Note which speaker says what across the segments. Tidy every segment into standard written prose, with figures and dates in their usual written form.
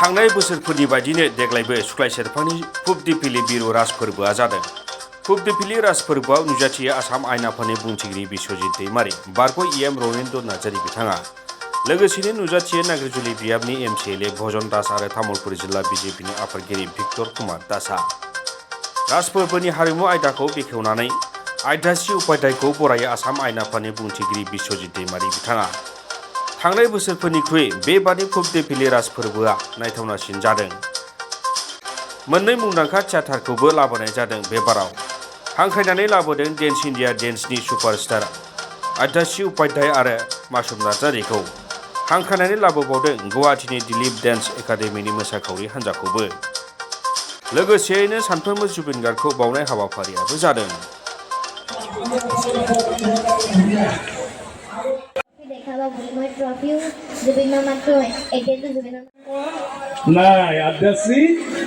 Speaker 1: थांनाय बोसोरफोरनि बायदिनो देग्लायबो सुक्लाय सेरफांनि फुबदिफिलि बिरु राज फोरबोआ जादों। फुबदिफिलि राज फोरबोआव नुजाथियो आसाम आयेन आफादनि बुंथिगिरि बिश्वजित दैमारी, बारग' EM रविन्द्र नार्जारी बिथाङा। लोगोसेनो नुजाथियो नाग्रिजुलि बियाबनि MCLA भजन दास आरो तामुलपुर जिल्ला BJPनि आफादगिरि भिक्टर कुमार दासआ। राज फोरबोनि हारिमु आयदाखौ बेखेवनानै आयदासि उपाध्यायखौ बरायो आसाम आयेन आफादनि बुंथिगिरि बिश्वजित दैमारी बिथाङा। थांनाय बोसोरफोरनिख्रुइ बेबादि फुबदिफिलि राज फोरबोआ नायथावनासिन जादों। मोननै मुंदांखा थियेटारखौबो लाबोनाय जादों बे बाराव। हांख्रायनानै लाबोदों डेन्स इन्डिया डेन्सनि सुपारस्टार आयदासि उपाध्याय आरो मासुम नार्जारीखौ। हांख्रायनानै लाबोबावदों गुवाहाटीनि दिलीप डेन्स एकाडेमिनि मोसाखावरि हान्जाखौबो। लोगोसेयैनो सानफ्रोमबो जुबिन गार्गखौ बावनाय हाबाफारियाबो जादों।
Speaker 2: নাই আদ্যাশ্ৰী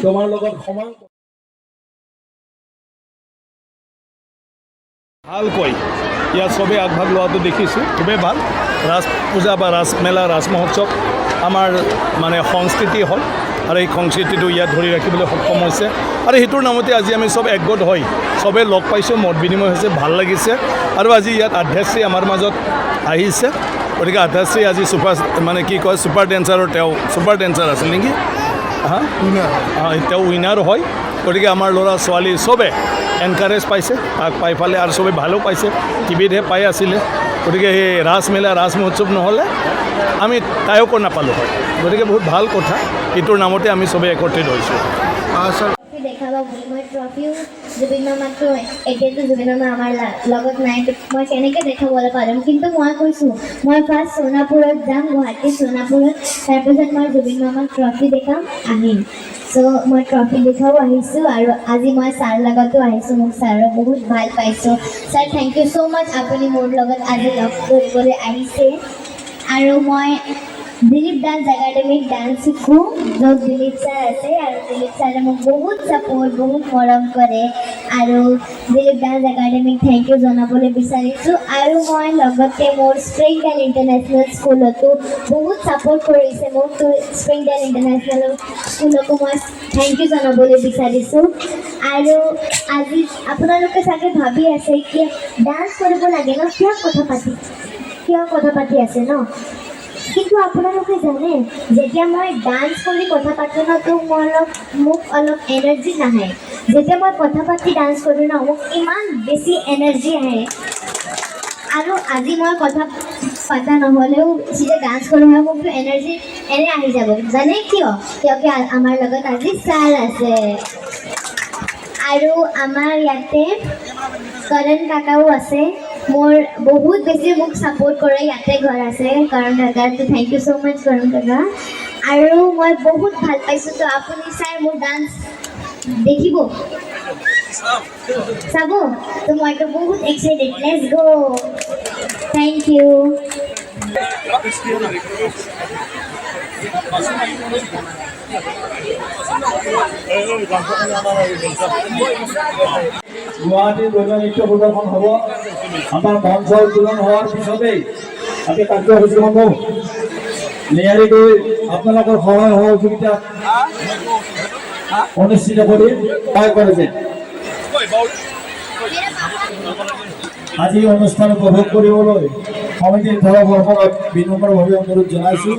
Speaker 2: তোমাৰ লগত সমান ভালকৈ ইয়াত চবেই আগভাগ লোৱাটো দেখিছোঁ, খুবেই ভাল। ৰাজ পূজা বা ৰাজ মেলা ৰাজ মহোৎসৱ আমাৰ মানে সংস্কৃতি হ'ল আৰু এই সংস্কৃতিটো ইয়াত ধৰি ৰাখিবলৈ সক্ষম হৈছে আৰু সেইটোৰ নামতে আজি আমি চব একগোট হৈ চবেই লগ পাইছোঁ, মত বিনিময় হৈছে, ভাল লাগিছে। আৰু আজি ইয়াত আধ্যাশ্ৰী আমাৰ মাজত আহিছে, গতিকে আধ্যাশ্ৰী আজি মানে কি কয় ছুপাৰ ডেন্সাৰৰ তেওঁ ছুপাৰ ডেন্সাৰ আছিল নেকি? তেওঁ উইনাৰ হয়। গতিকে আমাৰ ল'ৰা ছোৱালী চবে এনকাৰেজ পাইছে, তাক পাই পালে আৰু চবেই ভালো পাইছে, টিভিতহে পাই আছিলে। গতিকে সেই ৰাজ মেলা ৰাজ মহোৎসৱ নহ'লে আমি তায়কো নাপালোঁ হয়। গতিকে বহুত ভাল কথা, এইটোৰ নামতে আমি চবেই একত্ৰিত হৈছোঁ।
Speaker 3: জুবিন মামাতো এতিয়াতো জুবিন মামা আমাৰ লগত নাই, মই কেনেকৈ দেখাবলৈ পাৰিম। কিন্তু মই কৈছোঁ মই ফাৰ্ষ্ট সোণাপুৰত যাম, গুৱাহাটী সোণাপুৰত, তাৰপিছত মই জুবিন মামাক ট্ৰফি দেখাম, আহিম। চ' মই ট্ৰফি দেখাও আহিছোঁ আৰু আজি মই ছাৰ লগতো আহিছোঁ। মোক ছাৰক বহুত ভাল পাইছোঁ। ছাৰ থেংক ইউ ছ' মাছ, আপুনি মোৰ লগত আজি লগ কৰিবলৈ আহিছে। আৰু মই দিলীপ ডান্স একাডেমিত ডান্স শিকোঁ, য'ত দিলীপ ছাৰ আছে আৰু দিলীপ ছাৰে মোক বহুত ছাপোৰ্ট, বহুত মৰম কৰে। আৰু দিলীপ ডান্স একাডেমিক থেংক ইউ জনাবলৈ বিচাৰিছোঁ। আৰু মই লগতে মোৰ স্প্ৰিংডেল ইণ্টাৰনেশ্যনেল স্কুলতো বহুত ছাপোৰ্ট কৰিছে মোক, তো স্প্ৰিংডেল ইণ্টাৰনেশ্যনেল স্কুলকো মই থেংক ইউ জনাবলৈ বিচাৰিছোঁ। আৰু আজি আপোনালোকে চাগে ভাবি আছে কি ডান্স কৰিব লাগে ন, কিয় কথা পাতি আছে ন? কিন্তু আপোনালোকে জানে যেতিয়া মই ডান্স কৰি কথা পাতোঁ ন, তো মোক অলপ এনাৰ্জি নাহে। যেতিয়া মই কথা পাতি ডান্স কৰোঁ ন, মোক ইমান বেছি এনাৰ্জি আহে। আৰু আজি মই কথা পাতা নহ'লেও যেতিয়া ডান্স কৰোঁ নহয়, মোকতো এনাৰ্জি এনে আহি যাব। জানে কিয়? কিয়কি আমাৰ লগত আজি ছাৰ আছে। আৰু আমাৰ ইয়াতে কৰণ কাকাও আছে, মোৰ বহুত বেছি মোক ছাপোৰ্ট কৰে, ইয়াতে ঘৰ আছে কৰণ কাকাটো। থেংক ইউ ছ' মাছ কৰণ কাকা। আৰু মই বহুত ভাল পাইছোঁ, তো আপুনি ছাৰ মোৰ ডান্স দেখিব, চাব, তো মইতো বহুত excited. Let's go'. Thank you.
Speaker 2: গুৱাহাটীৰ বৈধ নৃত্য প্ৰদৰ্শন হ'ব। আমাৰ মঞ্চ উদ্বোধন হোৱাৰ পিছতেই আমি কাৰ্যসূচীসমূহ নিয়াৰিকৈ আপোনালোকৰ সহায় সহযোগিতা অনুষ্ঠিত কৰি সহায় কৰিছে। আজি অনুষ্ঠান উপভোগ কৰিবলৈ সমিতিৰ তৰফৰ পৰা বিনম্ৰভাৱে অনুৰোধ জনাইছোঁ।